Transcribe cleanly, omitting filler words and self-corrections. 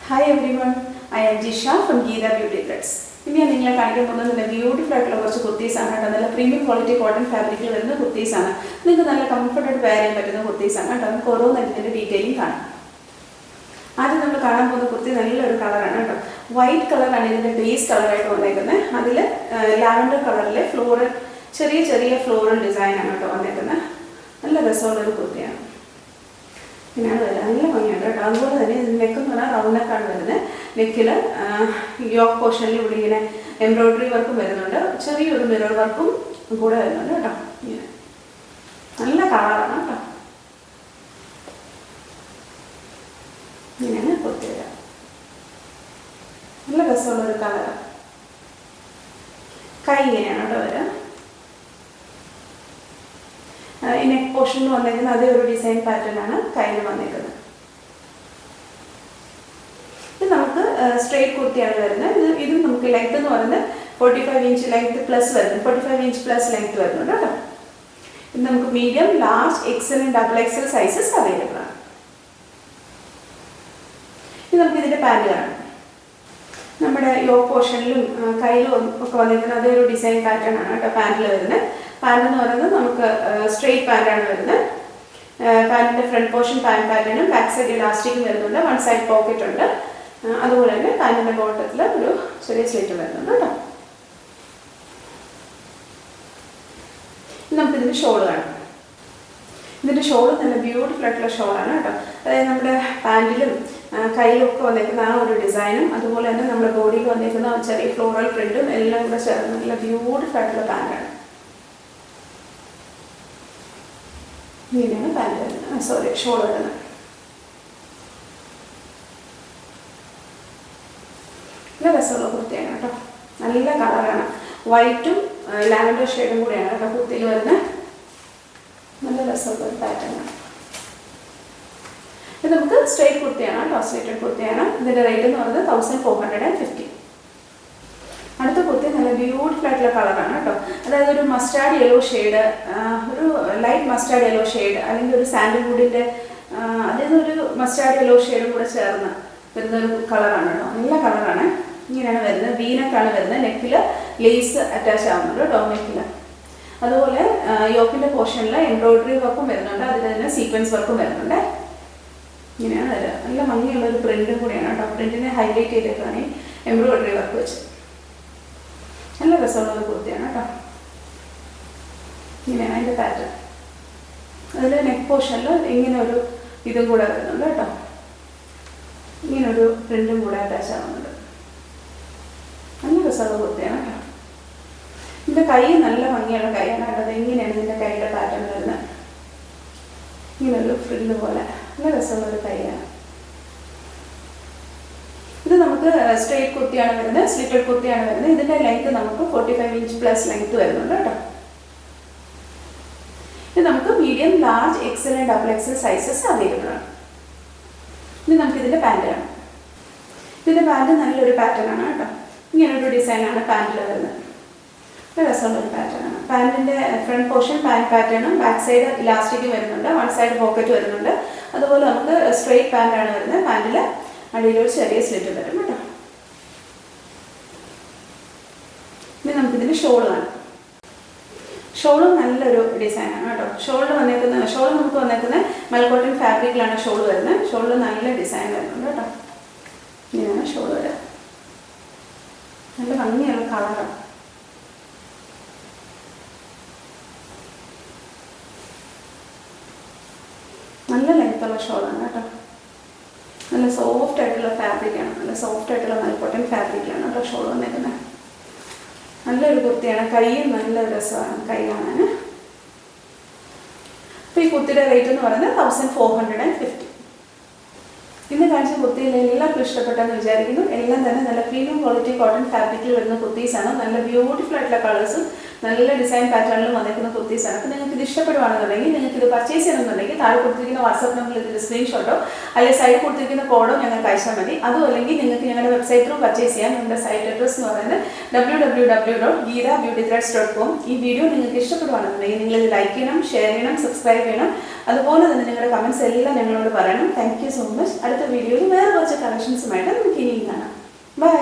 Hi everyone, I am Jisha from Geeta Beauty Threads. ഇനി ഞാൻ നിങ്ങളെ കാണിക്കാൻ പോകുന്നത് നല്ല ബ്യൂട്ടിഫുൾ ആയിട്ടുള്ള കുറച്ച് കുർത്തീസാണ് കേട്ടോ. നല്ല പ്രീമിയം ക്വാളിറ്റി കോട്ടൺ ഫാബ്രിക്കിൽ വരുന്ന കുർത്തീസാണ്. നിങ്ങൾക്ക് നല്ല കംഫർട്ടായിട്ട് വെയർ ചെയ്യാൻ പറ്റുന്ന കുർത്തീസാണ് കേട്ടോ. നമുക്ക് ഓരോന്നും ഇതിൻ്റെ ഡീറ്റെയിലിംഗ് കാണാം. ആദ്യം നമ്മൾ കാണാൻ പോകുന്ന കുർത്തി നല്ലൊരു കളറാണ് കേട്ടോ. വൈറ്റ് കളറാണ് ഇതിൻ്റെ ബേസ് കളറായിട്ട് വന്നേക്കുന്നത്. അതിൽ ലാവൻഡർ കളറിലെ ഫ്ലോറൽ ചെറിയ ചെറിയ ഫ്ലോറൽ ഡിസൈനാണ് കേട്ടോ വന്നേക്കുന്നത്. നല്ല രസമുള്ളൊരു കുർത്തിയാണ്. പിന്നെയാണ് വരുന്നത് നല്ല ഭംഗിയുണ്ട് കേട്ടോ. അതുപോലെ തന്നെ നെക്കെന്ന് പറഞ്ഞാൽ റൗണ്ട് നെക്കാണ് വരുന്നത്. നെക്കിൽ യോക്ക് പോർഷനിൽ ഇവിടെ ഇങ്ങനെ എംബ്രോയിഡറി വർക്കും വരുന്നുണ്ട്, ചെറിയൊരു മിറർ വർക്കും കൂടെ വരുന്നുണ്ട് കേട്ടോ. ഇങ്ങനെ നല്ല കളറാണ് കേട്ടോ. ഇങ്ങനെയാണ് കുർത്തി വരിക. നല്ല രസമുള്ളൊരു കളറാണ്. കൈ ഇങ്ങനെയാണ് കേട്ടോ വരിക. ഈ നെക്ക് പോർഷനിൽ വന്നേക്കുന്നത് അതേ ഒരു ഡിസൈൻ പാറ്റേൺ ആണ് കയ്യിൽ വന്നേക്കുന്നത്. ഇത് നമുക്ക് സ്ട്രെയിറ്റ് കുർത്തിയാണ് വരുന്നത്. ഇത് നമുക്ക് ലെങ്ത് എന്ന് പറയുന്നത് 45 ഇഞ്ച് ലെങ്ത് പ്ലസ് വരുന്നത്, 45 ഇഞ്ച് പ്ലസ് ലെങ്ത് വരുന്നുണ്ട് കേട്ടോ. ഇത് നമുക്ക് medium, large, XL, double XL sizes available ആണ്. ഇത് നമുക്ക് ഇതിൻ്റെ പാൻറ് കാണാം. നമ്മുടെ യോക്ക് പോർഷനിലും കയ്യിലും ഒക്കെ വന്നിരിക്കുന്ന അതേ ഒരു ഡിസൈൻ പാറ്റേൺ ആണ് കേട്ടോ പാൻറ്റിൽ വരുന്നത്. പാൻറ് എന്ന് പറയുന്നത് നമുക്ക് സ്ട്രെയിറ്റ് പാൻറ്റാണ് വരുന്നത്. പാൻറ്റിൻ്റെ ഫ്രണ്ട് പോർഷൻ പാൻറ് പാറ്റേണും ബാക്ക് സൈഡ് ഇലാസ്റ്റിക്കും വരുന്നുണ്ട്. വൺ സൈഡ് പോക്കറ്റ് ഉണ്ട്. അതുപോലെ തന്നെ പാൻറ്റിൻ്റെ ബോട്ടത്തിൽ ഒരു ചെറിയ സ്ലിറ്റ് വരുന്നുണ്ട് കേട്ടോ. നമുക്കിതിൻ്റെ ഷോൾ കാണാം. ഇതിൻ്റെ ഷോൾ നല്ല ബ്യൂട്ടിഫുൾ ആയിട്ടുള്ള ഷോളാണ് കേട്ടോ. അതായത് നമ്മുടെ പാൻറ്റിലും കയ്യിലൊക്കെ വന്നേക്കുന്ന ആ ഒരു ഡിസൈനും അതുപോലെ തന്നെ നമ്മുടെ ബോഡിയിൽ വന്നേക്കുന്ന ചെറിയ ഫ്ലോറൽ പ്രിൻറ്റും എല്ലാം കൂടെ ചേർന്ന് നല്ല ബ്യൂട്ടിഫുൾ ആയിട്ടുള്ള പാൻറ്റാണ്. ഇങ്ങനെയാണ് പാൻറ് വരുന്നത്, ഷോൾ വരുന്നത്. നല്ല രസമുള്ള കുർത്തിയാണ് കേട്ടോ. നല്ല കളറാണ്. വൈറ്റും ലാവൻഡർ ഷെയ്ഡും കൂടെയാണ് കേട്ടോ കുർത്തിയിൽ വരുന്നത്. നല്ല രസമുള്ള ഒരു പാറ്റേണാണ്. ഇത് നമുക്ക് സ്ട്രെയിറ്റ് കുർത്തിയാണ് കേട്ടോ. സ്ട്രെയിറ്റഡ് കുർത്തിയാണ്. ഇതിൻ്റെ റേറ്റ് എന്ന് പറയുന്നത് 1450. അടുത്ത കുർത്തി നല്ല ബ്യൂട്ടിഫുൾ ആയിട്ടുള്ള കളറാണ് കേട്ടോ. അതായത് ഒരു മസ്റ്റാർഡ് യെല്ലോ ഷെയ്ഡ്, ഒരു ലൈറ്റ് മസ്റ്റാർഡ് യെല്ലോ ഷെയ്ഡ്, അല്ലെങ്കിൽ ഒരു സാൻഡൽവുഡിൻ്റെ അതിൽ ഒരു മസ്റ്റാർഡ് യെല്ലോ ഷെയ്ഡും കൂടെ ചേർന്ന് വരുന്നൊരു കളറാണ് കേട്ടോ. നല്ല കളറാണ്. ഇങ്ങനെയാണ് വരുന്നത്. വീനക്കാണ് വരുന്നത്. നെക്കിൽ ലേസ് അറ്റാച്ച് ആവുന്നുണ്ട് കേട്ടോ നെക്കിൽ. അതുപോലെ യോക്കിൻ്റെ പോർഷനിൽ എംബ്രോയിഡറി വർക്കും വരുന്നുണ്ട്. അതിൽ തന്നെ സീക്വൻസ് വർക്കും വരുന്നുണ്ട്. ഇങ്ങനെയാണ് വരിക. നല്ല ഭംഗിയുള്ളൊരു പ്രിൻറ്റും കൂടിയാണ് കേട്ടോ. പ്രിൻറ്റിനെ ഹൈലൈറ്റ് ചെയ്തേക്കാണ് ഈ എംബ്രോയിഡറി വർക്ക് വെച്ച്. നല്ല രസമുള്ളൊരു കുർത്തിയാണ് കേട്ടോ. ഇങ്ങനെയാണ് അതിൻ്റെ പാറ്റേൺ. അതിൽ നെക്ക് പോർഷനിൽ ഇങ്ങനെ ഒരു ഇതും കൂടെ വരുന്നുണ്ട് കേട്ടോ. ഇങ്ങനൊരു പ്രിൻറ്റും കൂടെ അറ്റാച്ച് ആവുന്നുണ്ട്. നല്ല രസമുള്ള കുർത്തിയാണ് കേട്ടോ. ഇതിൻ്റെ കൈ നല്ല ഭംഗിയുള്ള കൈയാണ് കേട്ടോ. അത് എങ്ങനെയാണ് ഇതിൻ്റെ കൈയുടെ പാറ്റേൺ വരുന്നത്. ഇങ്ങനൊരു ഫ്രില്ല് പോലെ നല്ല രസമുള്ളൊരു കൈയാണ്. ഇത് നമുക്ക് സ്ട്രെയിറ്റ് കുർത്തിയാണ് വരുന്നത്. സ്ലിറ്റഡ് കുർത്തിയാണ് വരുന്നത്. ഇതിൻ്റെ ലെങ്ത് നമുക്ക് 45 ഇഞ്ച് പ്ലസ് ലെങ്ത് വരുന്നുണ്ട് കേട്ടോ. ഇത് നമുക്ക് medium, large, XL, double XL sizes available ആണ്. ഇത് നമുക്ക് ഇതിൻ്റെ പാൻറ് കാണാം. ഇതിൻ്റെ പാൻറ് നല്ലൊരു പാറ്റേൺ ആണ് കേട്ടോ. ഇങ്ങനൊരു ഡിസൈനാണ് പാൻറ്റിൽ വരുന്നത്. നല്ല രസമുള്ളൊരു പാറ്റേൺ ആണ്. പാൻറ്റിൻ്റെ ഫ്രണ്ട് പോർഷൻ പാൻറ് പാറ്റേണും ബാക്ക് സൈഡ് ഇലാസ്റ്റിക്കും വരുന്നുണ്ട്. വൺ സൈഡ് പോക്കറ്റ് വരുന്നുണ്ട്. അതുപോലെ നമുക്ക് സ്ട്രെയിറ്റ് പാൻറ്റാണ് വരുന്നത്. പാൻറ്റിൽ അടിയിലൊരു ചെറിയ സ്ലിറ്റ് വരും കേട്ടോ. ഇനി നമുക്കിതിൻ്റെ ഷോൾ കാണാം. ഷോളും നല്ലൊരു ഡിസൈനാണ് കേട്ടോ. ഷോൾ നമുക്ക് വന്നേക്കുന്നത് മൽക്കോട്ടൺ ഫാബ്രിക്കിലാണ് ഷോൾ വരുന്നത്. ഷോളിൽ നല്ല ഡിസൈൻ വരുന്നുണ്ട് കേട്ടോ. ഇങ്ങനെയാണ് ഷോൾ വരിക. നല്ല ഭംഗിയുള്ള കളറാണ്. നല്ല ലെങ്ത്തുള്ള ഷോളാണ് കേട്ടോ. നല്ല സോഫ്റ്റ് ആയിട്ടുള്ള ഫാബ്രിക്കാണ്. നല്ല സോഫ്റ്റ് ആയിട്ടുള്ള മൽക്കോട്ടൺ ഫാബ്രിക്കാണ് കേട്ടോ ഷോൾ വന്നേക്കുന്നത്. നല്ലൊരു കുർത്തിയാണ്. കൈയും നല്ല രസമാണ് കൈ കാണാൻ. അപ്പോൾ ഈ കുർത്തിയുടെ റേറ്റ് എന്ന് പറയുന്നത് 1450. ഇന്ന് കാണിച്ച കുർത്തിയിൽ എല്ലാവർക്കും ഇഷ്ടപ്പെട്ടെന്ന് വിചാരിക്കുന്നു. എല്ലാം തന്നെ നല്ല പ്രീമിയം ക്വാളിറ്റി കോട്ടൺ ഫാബ്രിക്കിൽ വരുന്ന കുർത്തീസാണ്. നല്ല ബ്യൂട്ടിഫുൾ ആയിട്ടുള്ള കളേഴ്സും നല്ല ഡിസൈൻ പാറ്റേണിൽ വന്നിരിക്കുന്ന കുർത്തീസാണ്. അപ്പോൾ നിങ്ങൾക്ക് ഇത് ഇഷ്ടപ്പെടുവാണെന്നുണ്ടെങ്കിൽ നിങ്ങൾക്ക് ഇത് പർച്ചേസ് ചെയ്യണമെന്നുണ്ടെങ്കിൽ താഴെ കൊടുത്തിരിക്കുന്ന വാട്സാപ്പ് നമ്പറിൽ ഇതിൻ്റെ സ്ക്രീൻഷോട്ടോ അല്ലെങ്കിൽ സൈഡിൽ കൊടുത്തിരിക്കുന്ന കോഡോ ഞങ്ങൾക്ക് അയച്ചാൽ മതി. അതും അല്ലെങ്കിൽ നിങ്ങൾക്ക് ഞങ്ങളുടെ വെബ്സൈറ്റ് ത്രൂ പർച്ചേസ് ചെയ്യാം. നമ്മുടെ സൈറ്റ് അഡ്രസ് എന്ന് പറയുന്നത് www.geethabeautythreads.com. ഈ വീഡിയോ നിങ്ങൾക്ക് ഇഷ്ടപ്പെടുവാണെന്നുണ്ടെങ്കിൽ നിങ്ങൾ ഇത് ലൈക്ക് ചെയ്യണം, ഷെയർ ചെയ്യണം, സബ്സ്ക്രൈബ് ചെയ്യണം. അതുപോലെ തന്നെ നിങ്ങളുടെ കമൻറ്റ്സ് എല്ലാം ഞങ്ങളോട് പറയണം. Thank you so much. അടുത്ത വീഡിയോയിൽ വേറെ കുറച്ച് കളക്ഷൻസുമായിട്ട് നമുക്ക് ഇനിയും കാണാം. ബൈ.